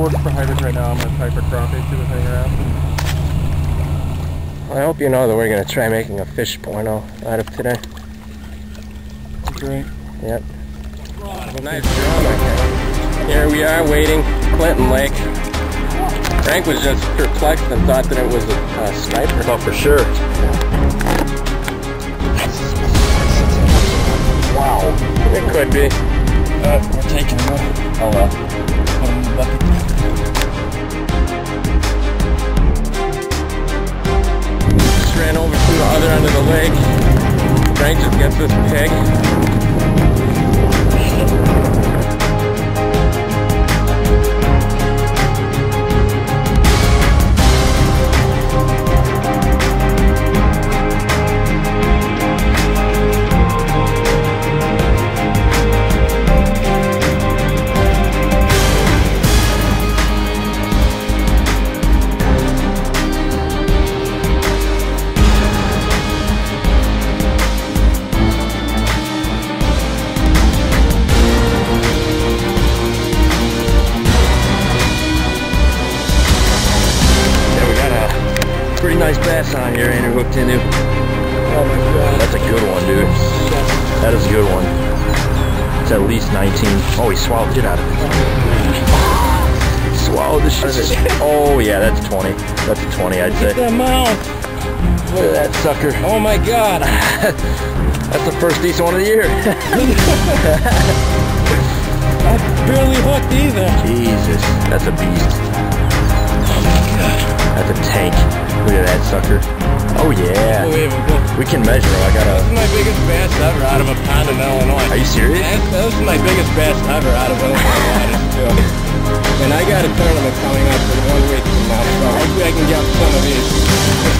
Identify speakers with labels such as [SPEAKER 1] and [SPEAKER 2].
[SPEAKER 1] looking for hybrids right now. I'm going to type for crappie, see what's hanging around.
[SPEAKER 2] Well, I hope you know that we're going to try making a fish porno out of today.
[SPEAKER 1] Great.
[SPEAKER 2] Yep. Nice drum, okay. Here we are waiting, Clinton Lake. Frank was just perplexed and thought that it was a sniper.
[SPEAKER 3] Oh, for sure.
[SPEAKER 2] Wow. It could be.
[SPEAKER 1] We're taking them.
[SPEAKER 3] Oh well.
[SPEAKER 2] Just ran over to the other end of the lake. Frank just gets this pig. Pretty nice bass on here, Andrew hooked into.
[SPEAKER 1] Oh my god.
[SPEAKER 3] That's a good one, dude. That is a good one. It's at least 19. Oh, he swallowed it out of it. Swallowed the shit. Oh yeah, that's 20. That's a 20, I'd say.
[SPEAKER 1] Get that mouth.
[SPEAKER 3] Look at that sucker.
[SPEAKER 1] Oh my god.
[SPEAKER 3] That's the first decent one of the year.
[SPEAKER 1] I barely hooked either.
[SPEAKER 3] Jesus, that's a beast. That's a tank. Look at that sucker. Oh yeah.
[SPEAKER 1] Unbelievable.
[SPEAKER 3] We can measure. I got
[SPEAKER 1] That was my biggest bass ever out of a pond in Illinois.
[SPEAKER 3] Are you serious?
[SPEAKER 1] That was my biggest bass ever out of Illinois. And I got a tournament coming up in 1 week from now, so hopefully I can get some of these.